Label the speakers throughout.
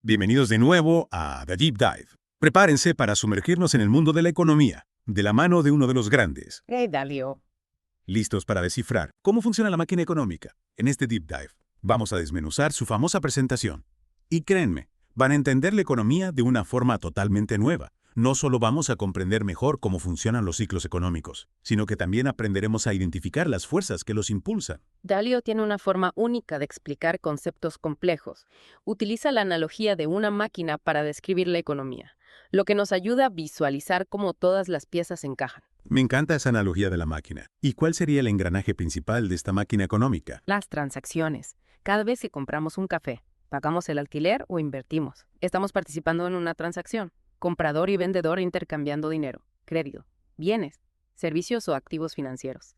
Speaker 1: Bienvenidos de nuevo a The Deep Dive. Prepárense para sumergirnos en el mundo de la economía, de la mano de uno de los grandes.
Speaker 2: Hey, Dalio.
Speaker 1: ¿Listos para descifrar cómo funciona la máquina económica? En este Deep Dive vamos a desmenuzar su famosa presentación. Y créanme, van a entender la economía de una forma totalmente nueva. No solo vamos a comprender mejor cómo funcionan los ciclos económicos, sino que también aprenderemos a identificar las fuerzas que los impulsan.
Speaker 2: Dalio tiene una forma única de explicar conceptos complejos. Utiliza la analogía de una máquina para describir la economía, lo que nos ayuda a visualizar cómo todas las piezas encajan.
Speaker 1: Me encanta esa analogía de la máquina. ¿Y cuál sería el engranaje principal de esta máquina económica?
Speaker 2: Las transacciones. Cada vez que compramos un café, pagamos el alquiler o invertimos. Estamos participando en una transacción. Comprador y vendedor intercambiando dinero, crédito, bienes, servicios o activos financieros.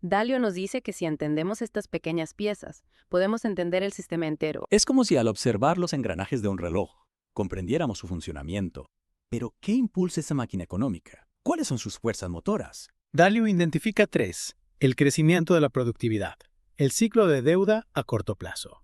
Speaker 2: Dalio nos dice que si entendemos estas pequeñas piezas, podemos entender el sistema entero.
Speaker 3: Es como si al observar los engranajes de un reloj, comprendiéramos su funcionamiento. Pero, ¿qué impulsa esa máquina económica? ¿Cuáles son sus fuerzas motoras?
Speaker 4: Dalio identifica tres: el crecimiento de la productividad, el ciclo de deuda a corto plazo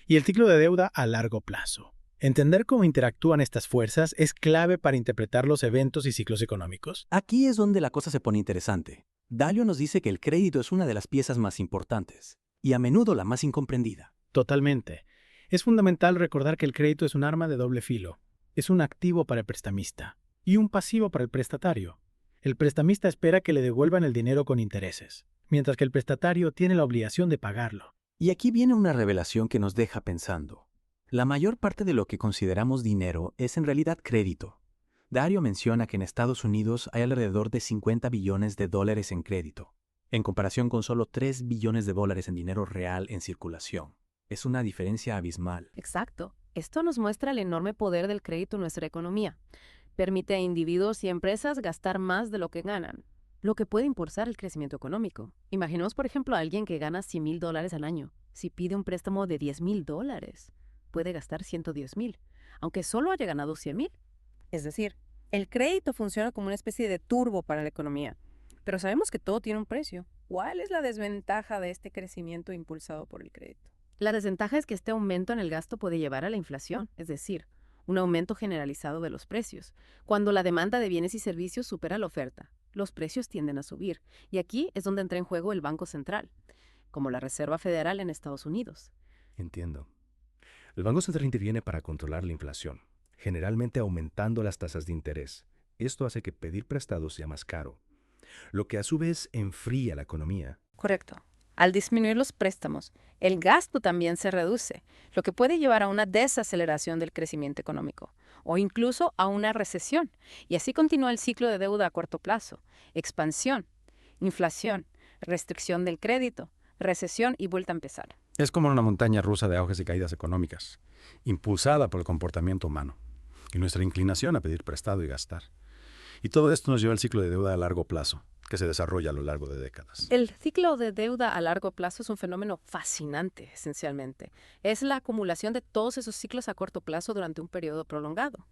Speaker 4: y el ciclo de deuda a largo plazo. Entender cómo interactúan estas fuerzas es clave para interpretar los eventos y ciclos económicos.
Speaker 3: Aquí es donde la cosa se pone interesante. Dalio nos dice que el crédito es una de las piezas más importantes y a menudo la más incomprendida.
Speaker 4: Totalmente. Es fundamental recordar que el crédito es un arma de doble filo. Es un activo para el prestamista y un pasivo para el prestatario. El prestamista espera que le devuelvan el dinero con intereses, mientras que el prestatario tiene la obligación de pagarlo.
Speaker 3: Y aquí viene una revelación que nos deja pensando. La mayor parte de lo que consideramos dinero es en realidad crédito. Dalio menciona que en Estados Unidos hay alrededor de 50 billones de dólares en crédito, en comparación con solo 3 billones de dólares en dinero real en circulación. Es una diferencia abismal.
Speaker 2: Exacto. Esto nos muestra el enorme poder del crédito en nuestra economía. Permite a individuos y empresas gastar más de lo que ganan, lo que puede impulsar el crecimiento económico. Imaginemos, por ejemplo, a alguien que gana $100,000 al año. Si pide un préstamo de $10,000, puede gastar $110,000, aunque solo haya ganado $100,000. Es decir, el crédito funciona como una especie de turbo para la economía. Pero sabemos que todo tiene un precio. ¿Cuál es la desventaja de este crecimiento impulsado por el crédito? La desventaja es que este aumento en el gasto puede llevar a la inflación, es decir, un aumento generalizado de los precios. Cuando la demanda de bienes y servicios supera la oferta, los precios tienden a subir. Y aquí es donde entra en juego el Banco Central, como la Reserva Federal en Estados Unidos.
Speaker 5: Entiendo. El Banco Central interviene para controlar la inflación, generalmente aumentando las tasas de interés. Esto hace que pedir prestados sea más caro, lo que a su vez enfría la economía.
Speaker 2: Correcto. Al disminuir los préstamos, el gasto también se reduce, lo que puede llevar a una desaceleración del crecimiento económico o incluso a una recesión. Y así continúa el ciclo de deuda a corto plazo: expansión, inflación, restricción del crédito, recesión y vuelta a empezar.
Speaker 1: Es como una montaña rusa de auges y caídas económicas, impulsada por el comportamiento humano y nuestra inclinación a pedir prestado y gastar. Y todo esto nos lleva al ciclo de deuda a largo plazo, que se desarrolla a lo largo de décadas.
Speaker 2: El ciclo de deuda a largo plazo es un fenómeno fascinante, esencialmente. Es la acumulación de todos esos ciclos a corto plazo durante un periodo prolongado.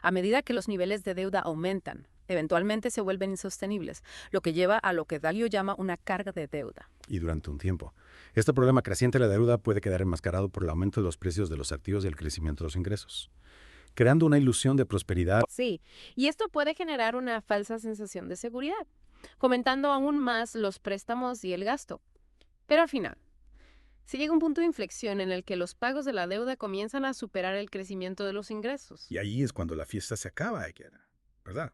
Speaker 2: A medida que los niveles de deuda aumentan, eventualmente se vuelven insostenibles, lo que lleva a lo que Dalio llama una carga de deuda.
Speaker 1: Y durante un tiempo. Este problema creciente de la deuda puede quedar enmascarado por el aumento de los precios de los activos y el crecimiento de los ingresos, creando una ilusión de prosperidad.
Speaker 2: Sí, y esto puede generar una falsa sensación de seguridad, comentando aún más los préstamos y el gasto. Pero al final, se llega a un punto de inflexión en el que los pagos de la deuda comienzan a superar el crecimiento de los ingresos.
Speaker 6: Y ahí es cuando la fiesta se acaba, ¿verdad?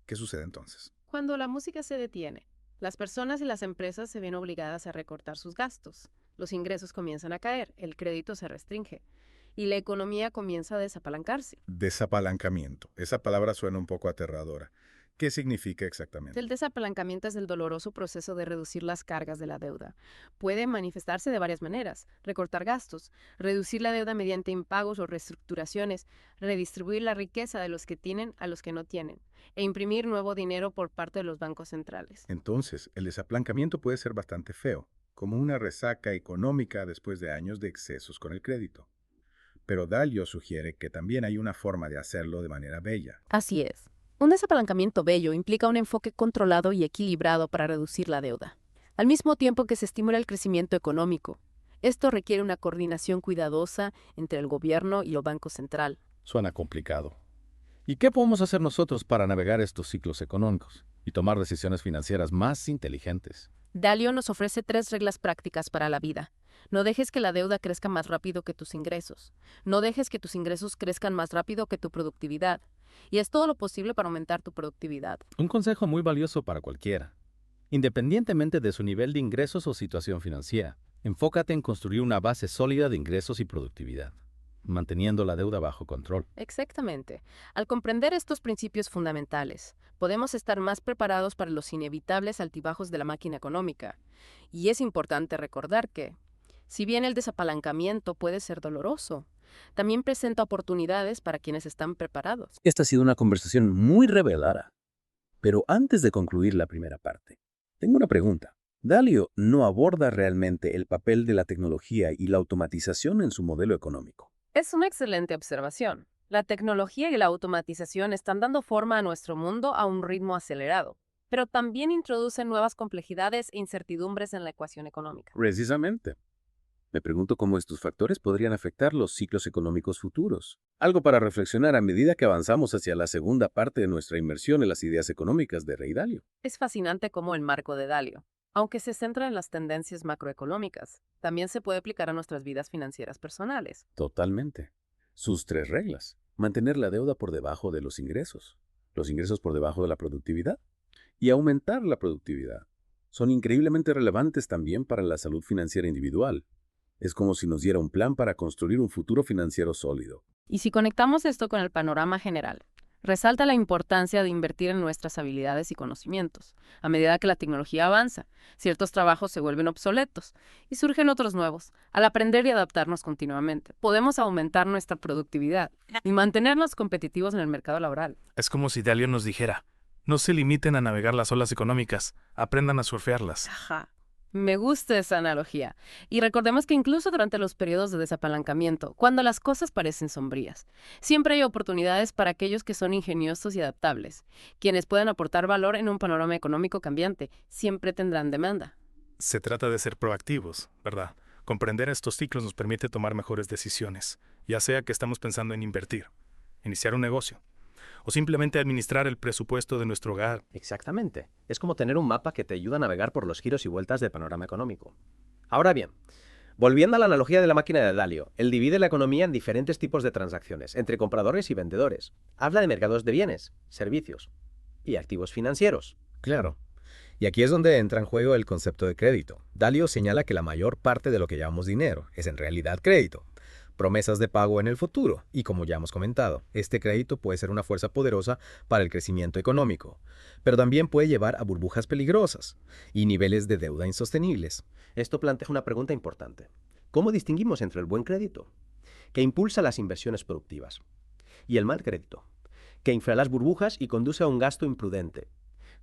Speaker 6: ¿Qué sucede entonces?
Speaker 2: Cuando la música se detiene, las personas y las empresas se ven obligadas a recortar sus gastos. Los ingresos comienzan a caer, el crédito se restringe y la economía comienza a desapalancarse.
Speaker 6: Desapalancamiento. Esa palabra suena un poco aterradora. ¿Qué significa exactamente?
Speaker 2: El desapalancamiento es el doloroso proceso de reducir las cargas de la deuda. Puede manifestarse de varias maneras: recortar gastos, reducir la deuda mediante impagos o reestructuraciones, redistribuir la riqueza de los que tienen a los que no tienen, e imprimir nuevo dinero por parte de los bancos centrales.
Speaker 6: Entonces, el desapalancamiento puede ser bastante feo, como una resaca económica después de años de excesos con el crédito. Pero Dalio sugiere que también hay una forma de hacerlo de manera bella.
Speaker 2: Así es. Un desapalancamiento bello implica un enfoque controlado y equilibrado para reducir la deuda, al mismo tiempo que se estimula el crecimiento económico. Esto requiere una coordinación cuidadosa entre el gobierno y el Banco Central.
Speaker 5: Suena complicado. ¿Y qué podemos hacer nosotros para navegar estos ciclos económicos y tomar decisiones financieras más inteligentes?
Speaker 2: Dalio nos ofrece 3 reglas prácticas para la vida. No dejes que la deuda crezca más rápido que tus ingresos. No dejes que tus ingresos crezcan más rápido que tu productividad. Y es todo lo posible para aumentar tu productividad.
Speaker 5: Un consejo muy valioso para cualquiera. Independientemente de su nivel de ingresos o situación financiera, enfócate en construir una base sólida de ingresos y productividad, manteniendo la deuda bajo control.
Speaker 2: Exactamente. Al comprender estos principios fundamentales, podemos estar más preparados para los inevitables altibajos de la máquina económica. Y es importante recordar que, si bien el desapalancamiento puede ser doloroso, también presenta oportunidades para quienes están preparados.
Speaker 3: Esta ha sido una conversación muy reveladora. Pero antes de concluir la primera parte, tengo una pregunta. Dalio no aborda realmente el papel de la tecnología y la automatización en su modelo económico.
Speaker 2: Es una excelente observación. La tecnología y la automatización están dando forma a nuestro mundo a un ritmo acelerado, pero también introducen nuevas complejidades e incertidumbres en la ecuación económica.
Speaker 3: Precisamente. Me pregunto cómo estos factores podrían afectar los ciclos económicos futuros. Algo para reflexionar a medida que avanzamos hacia la segunda parte de nuestra inmersión en las ideas económicas de Rey Dalio.
Speaker 2: Es fascinante cómo el marco de Dalio, aunque se centra en las tendencias macroeconómicas, también se puede aplicar a nuestras vidas financieras personales.
Speaker 3: Totalmente. Sus 3 reglas. Mantener la deuda por debajo de los ingresos por debajo de la productividad y aumentar la productividad. Son increíblemente relevantes también para la salud financiera individual. Es como si nos diera un plan para construir un futuro financiero sólido.
Speaker 2: Y si conectamos esto con el panorama general, resalta la importancia de invertir en nuestras habilidades y conocimientos. A medida que la tecnología avanza, ciertos trabajos se vuelven obsoletos y surgen otros nuevos. Al aprender y adaptarnos continuamente, podemos aumentar nuestra productividad y mantenernos competitivos en el mercado laboral.
Speaker 7: Es como si Dalio nos dijera, no se limiten a navegar las olas económicas, aprendan a surfearlas.
Speaker 2: Ajá. Me gusta esa analogía. Y recordemos que incluso durante los periodos de desapalancamiento, cuando las cosas parecen sombrías, siempre hay oportunidades para aquellos que son ingeniosos y adaptables. Quienes pueden aportar valor en un panorama económico cambiante, siempre tendrán demanda.
Speaker 7: Se trata de ser proactivos, ¿verdad? Comprender estos ciclos nos permite tomar mejores decisiones, ya sea que estamos pensando en invertir, iniciar un negocio, o simplemente administrar el presupuesto de nuestro hogar.
Speaker 8: Exactamente. Es como tener un mapa que te ayuda a navegar por los giros y vueltas del panorama económico. Ahora bien, volviendo a la analogía de la máquina de Dalio, él divide la economía en diferentes tipos de transacciones, entre compradores y vendedores. Habla de mercados de bienes, servicios y activos financieros.
Speaker 5: Claro. Y aquí es donde entra en juego el concepto de crédito. Dalio señala que la mayor parte de lo que llamamos dinero es en realidad crédito. Promesas de pago en el futuro. Y como ya hemos comentado, este crédito puede ser una fuerza poderosa para el crecimiento económico, pero también puede llevar a burbujas peligrosas y niveles de deuda insostenibles.
Speaker 8: Esto plantea una pregunta importante. ¿Cómo distinguimos entre el buen crédito, que impulsa las inversiones productivas, y el mal crédito, que infla las burbujas y conduce a un gasto imprudente?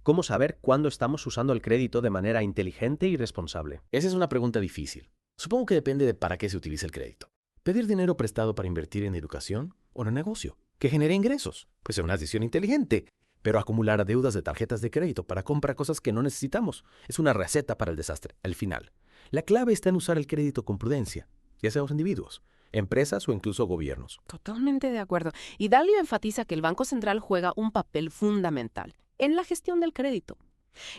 Speaker 8: ¿Cómo saber cuándo estamos usando el crédito de manera inteligente y responsable?
Speaker 3: Esa es una pregunta difícil. Supongo que depende de para qué se utiliza el crédito. ¿Pedir dinero prestado para invertir en educación o en un negocio que genere ingresos? Pues es una decisión inteligente. Pero acumular deudas de tarjetas de crédito para comprar cosas que no necesitamos es una receta para el desastre. Al final, la clave está en usar el crédito con prudencia, ya sea los individuos, empresas o incluso gobiernos.
Speaker 2: Totalmente de acuerdo. Y Dalio enfatiza que el Banco Central juega un papel fundamental en la gestión del crédito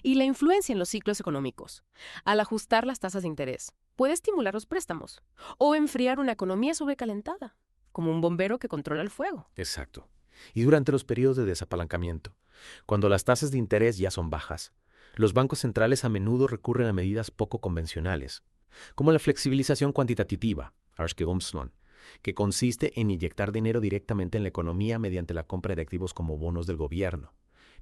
Speaker 2: y la influencia en los ciclos económicos. Al ajustar las tasas de interés, puede estimular los préstamos o enfriar una economía sobrecalentada, como un bombero que controla el fuego.
Speaker 3: Exacto. Y durante los periodos de desapalancamiento, cuando las tasas de interés ya son bajas, los bancos centrales a menudo recurren a medidas poco convencionales, como la flexibilización cuantitativa, que consiste en inyectar dinero directamente en la economía mediante la compra de activos como bonos del gobierno.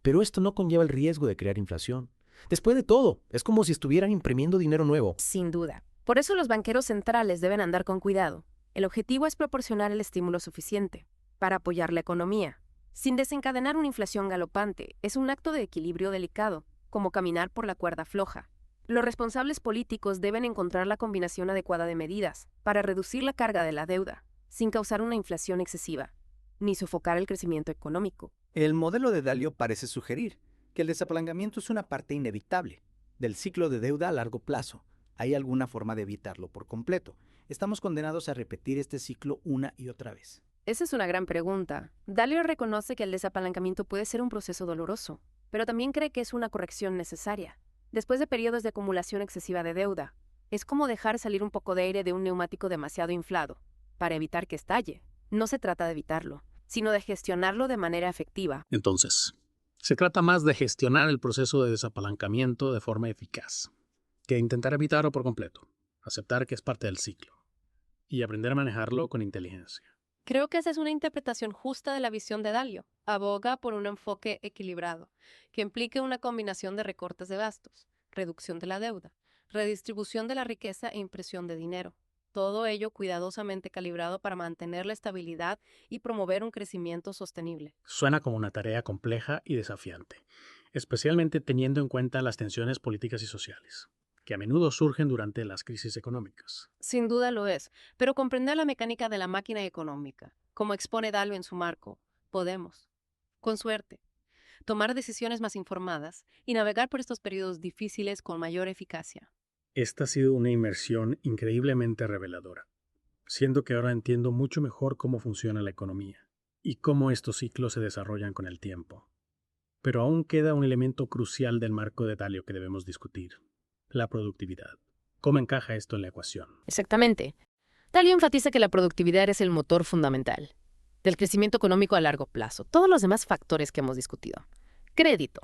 Speaker 3: Pero esto no conlleva el riesgo de crear inflación. Después de todo, es como si estuvieran imprimiendo dinero nuevo.
Speaker 2: Sin duda. Por eso los banqueros centrales deben andar con cuidado. El objetivo es proporcionar el estímulo suficiente para apoyar la economía, sin desencadenar una inflación galopante. Es un acto de equilibrio delicado, como caminar por la cuerda floja. Los responsables políticos deben encontrar la combinación adecuada de medidas para reducir la carga de la deuda, sin causar una inflación excesiva, ni sofocar el crecimiento económico.
Speaker 9: El modelo de Dalio parece sugerir que el desapalancamiento es una parte inevitable del ciclo de deuda a largo plazo. ¿Hay alguna forma de evitarlo por completo? Estamos condenados a repetir este ciclo una y otra vez.
Speaker 2: Esa es una gran pregunta. Dalio reconoce que el desapalancamiento puede ser un proceso doloroso, pero también cree que es una corrección necesaria. Después de periodos de acumulación excesiva de deuda, es como dejar salir un poco de aire de un neumático demasiado inflado, para evitar que estalle. No se trata de evitarlo, sino de gestionarlo de manera efectiva.
Speaker 4: Entonces, se trata más de gestionar el proceso de desapalancamiento de forma eficaz, que intentar evitarlo por completo, aceptar que es parte del ciclo, y aprender a manejarlo con inteligencia.
Speaker 10: Creo que esa es una interpretación justa de la visión de Dalio. Aboga por un enfoque equilibrado, que implique una combinación de recortes de gastos, reducción de la deuda, redistribución de la riqueza e impresión de dinero. Todo ello cuidadosamente calibrado para mantener la estabilidad y promover un crecimiento sostenible.
Speaker 4: Suena como una tarea compleja y desafiante, especialmente teniendo en cuenta las tensiones políticas y sociales, que a menudo surgen durante las crisis económicas.
Speaker 10: Sin duda lo es, pero comprender la mecánica de la máquina económica, como expone Dalio en su marco, podemos, con suerte, tomar decisiones más informadas y navegar por estos periodos difíciles con mayor eficacia.
Speaker 4: Esta ha sido una inmersión increíblemente reveladora. Siento que ahora entiendo mucho mejor cómo funciona la economía y cómo estos ciclos se desarrollan con el tiempo. Pero aún queda un elemento crucial del marco de Dalio que debemos discutir: la productividad. ¿Cómo encaja esto en la ecuación?
Speaker 2: Exactamente. Dalio enfatiza que la productividad es el motor fundamental del crecimiento económico a largo plazo. Todos los demás factores que hemos discutido, crédito,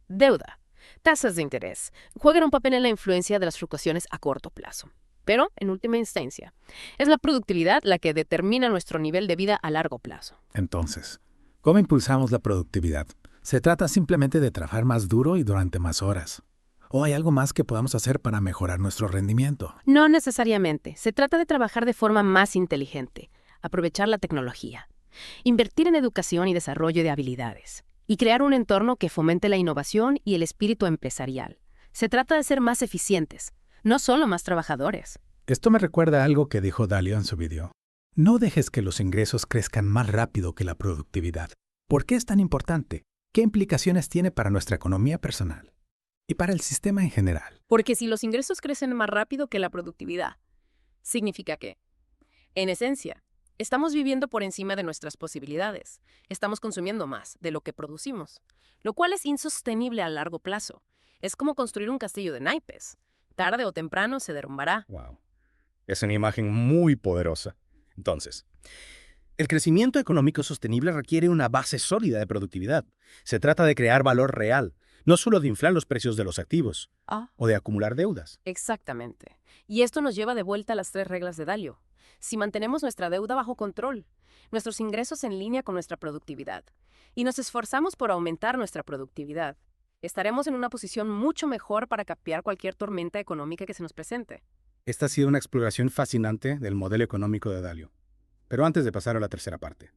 Speaker 2: deuda, tasas de interés, juegan un papel en la influencia de las fluctuaciones a corto plazo. Pero, en última instancia, es la productividad la que determina nuestro nivel de vida a largo plazo.
Speaker 1: Entonces, ¿cómo impulsamos la productividad? ¿Se trata simplemente de trabajar más duro y durante más horas? ¿O hay algo más que podamos hacer para mejorar nuestro rendimiento?
Speaker 2: No necesariamente. Se trata de trabajar de forma más inteligente, aprovechar la tecnología, invertir en educación y desarrollo de habilidades, y crear un entorno que fomente la innovación y el espíritu empresarial. Se trata de ser más eficientes, no solo más trabajadores.
Speaker 1: Esto me recuerda a algo que dijo Dalio en su video. No dejes que los ingresos crezcan más rápido que la productividad. ¿Por qué es tan importante? ¿Qué implicaciones tiene para nuestra economía personal y para el sistema en general?
Speaker 2: Porque si los ingresos crecen más rápido que la productividad, significa que, en esencia, estamos viviendo por encima de nuestras posibilidades. Estamos consumiendo más de lo que producimos, lo cual es insostenible a largo plazo. Es como construir un castillo de naipes. Tarde o temprano se derrumbará.
Speaker 5: Wow. Es una imagen muy poderosa. Entonces, el crecimiento económico sostenible requiere una base sólida de productividad. Se trata de crear valor real, no solo de inflar los precios de los activos o de acumular deudas.
Speaker 2: Exactamente. Y esto nos lleva de vuelta a las 3 reglas de Dalio. Si mantenemos nuestra deuda bajo control, nuestros ingresos en línea con nuestra productividad, y nos esforzamos por aumentar nuestra productividad, estaremos en una posición mucho mejor para capear cualquier tormenta económica que se nos presente.
Speaker 5: Esta ha sido una exploración fascinante del modelo económico de Dalio. Pero antes de pasar a la tercera parte,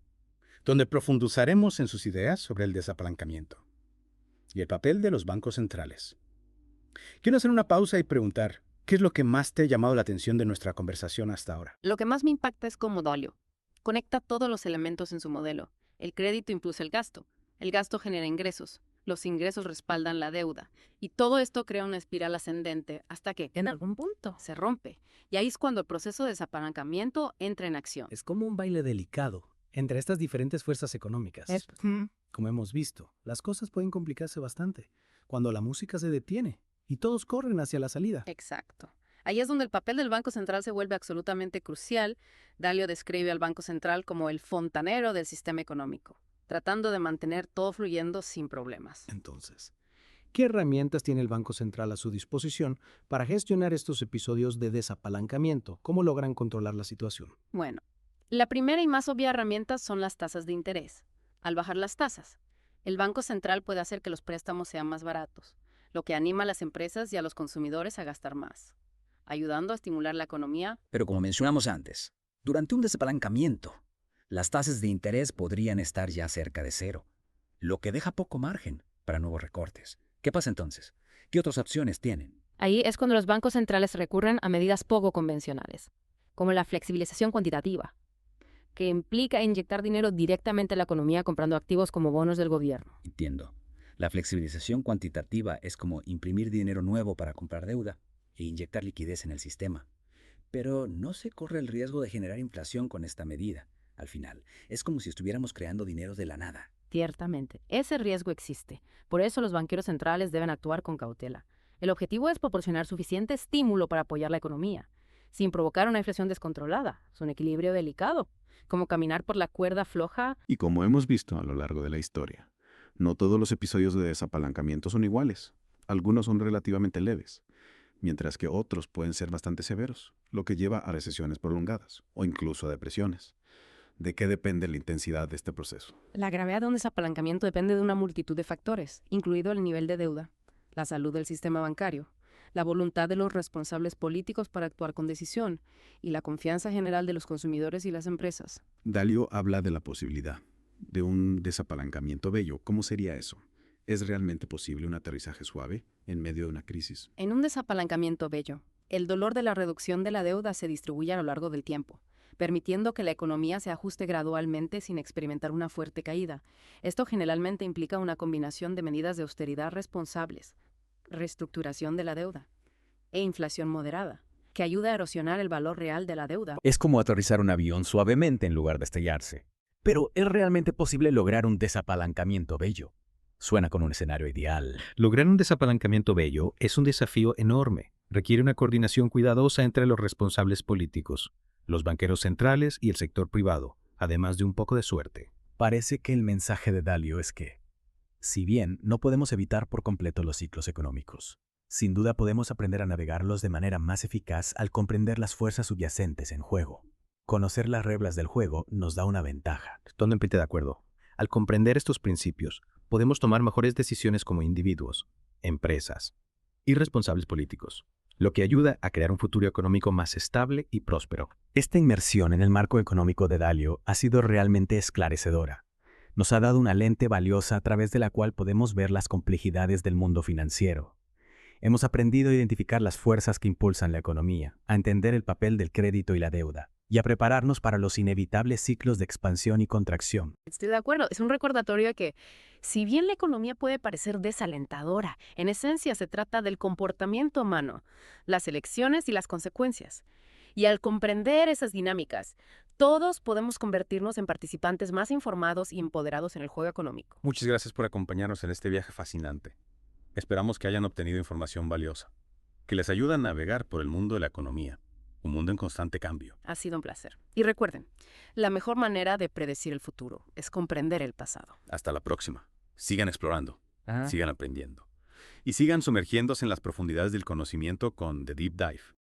Speaker 5: donde profundizaremos en sus ideas sobre el desapalancamiento y el papel de los bancos centrales. Quiero hacer una pausa y preguntar, ¿qué es lo que más te ha llamado la atención de nuestra conversación hasta ahora?
Speaker 2: Lo que más me impacta es cómo Dalio conecta todos los elementos en su modelo. El crédito impulsa el gasto genera ingresos, los ingresos respaldan la deuda, y todo esto crea una espiral ascendente hasta que, en algún punto, se rompe. Y ahí es cuando el proceso de desapalancamiento entra en acción.
Speaker 4: Es como un baile delicado entre estas diferentes fuerzas económicas. Como hemos visto, las cosas pueden complicarse bastante cuando la música se detiene y todos corren hacia la salida.
Speaker 2: Exacto. Ahí es donde el papel del Banco Central se vuelve absolutamente crucial. Dalio describe al Banco Central como el fontanero del sistema económico, tratando de mantener todo fluyendo sin problemas.
Speaker 4: Entonces, ¿qué herramientas tiene el Banco Central a su disposición para gestionar estos episodios de desapalancamiento? ¿Cómo logran controlar la situación?
Speaker 2: Bueno, la primera y más obvia herramienta son las tasas de interés. Al bajar las tasas, el Banco Central puede hacer que los préstamos sean más baratos, lo que anima a las empresas y a los consumidores a gastar más, ayudando a estimular la economía.
Speaker 11: Pero como mencionamos antes, durante un desapalancamiento, las tasas de interés podrían estar ya cerca de cero, lo que deja poco margen para nuevos recortes. ¿Qué pasa entonces? ¿Qué otras opciones tienen?
Speaker 2: Ahí es cuando los bancos centrales recurren a medidas poco convencionales, como la flexibilización cuantitativa, que implica inyectar dinero directamente a la economía comprando activos como bonos del gobierno.
Speaker 11: Entiendo. La flexibilización cuantitativa es como imprimir dinero nuevo para comprar deuda e inyectar liquidez en el sistema. Pero no se corre el riesgo de generar inflación con esta medida, Al final, es como si estuviéramos creando dinero de la nada.
Speaker 2: Ciertamente, ese riesgo existe. Por eso los banqueros centrales deben actuar con cautela. El objetivo es proporcionar suficiente estímulo para apoyar la economía, sin provocar una inflación descontrolada. Es un equilibrio delicado, como caminar por la cuerda floja.
Speaker 12: Y como hemos visto a lo largo de la historia, no todos los episodios de desapalancamiento son iguales. Algunos son relativamente leves, mientras que otros pueden ser bastante severos, lo que lleva a recesiones prolongadas o incluso a depresiones. ¿De qué depende la intensidad de este proceso?
Speaker 2: La gravedad de un desapalancamiento depende de una multitud de factores, incluido el nivel de deuda, la salud del sistema bancario, la voluntad de los responsables políticos para actuar con decisión y la confianza general de los consumidores y las empresas.
Speaker 12: Dalio habla de la posibilidad de un desapalancamiento bello. ¿Cómo sería eso? ¿Es realmente posible un aterrizaje suave en medio de una crisis?
Speaker 2: En un desapalancamiento bello, el dolor de la reducción de la deuda se distribuye a lo largo del tiempo, permitiendo que la economía se ajuste gradualmente sin experimentar una fuerte caída. Esto generalmente implica una combinación de medidas de austeridad responsables, reestructuración de la deuda e inflación moderada, que ayuda a erosionar el valor real de la deuda.
Speaker 13: Es como aterrizar un avión suavemente en lugar de estrellarse. Pero ¿es realmente posible lograr un desapalancamiento bello? Suena con un escenario ideal.
Speaker 5: Lograr un desapalancamiento bello es un desafío enorme. Requiere una coordinación cuidadosa entre los responsables políticos, los banqueros centrales y el sector privado, además de un poco de suerte.
Speaker 3: Parece que el mensaje de Dalio es que, si bien no podemos evitar por completo los ciclos económicos, sin duda podemos aprender a navegarlos de manera más eficaz al comprender las fuerzas subyacentes en juego. Conocer las reglas del juego nos da una ventaja.
Speaker 5: Totalmente de acuerdo. Al comprender estos principios, podemos tomar mejores decisiones como individuos, empresas y responsables políticos, lo que ayuda a crear un futuro económico más estable y próspero.
Speaker 3: Esta inmersión en el marco económico de Dalio ha sido realmente esclarecedora. Nos ha dado una lente valiosa a través de la cual podemos ver las complejidades del mundo financiero. Hemos aprendido a identificar las fuerzas que impulsan la economía, a entender el papel del crédito y la deuda, y a prepararnos para los inevitables ciclos de expansión y contracción.
Speaker 2: Estoy de acuerdo, es un recordatorio de que, si bien la economía puede parecer desalentadora, en esencia se trata del comportamiento humano, las elecciones y las consecuencias. Y al comprender esas dinámicas, todos podemos convertirnos en participantes más informados y empoderados en el juego económico.
Speaker 1: Muchas gracias por acompañarnos en este viaje fascinante. Esperamos que hayan obtenido información valiosa, que les ayude a navegar por el mundo de la economía, un mundo en constante cambio.
Speaker 2: Ha sido un placer. Y recuerden, la mejor manera de predecir el futuro es comprender el pasado.
Speaker 1: Hasta la próxima. Sigan explorando, sigan aprendiendo y sigan sumergiéndose en las profundidades del conocimiento con The Deep Dive.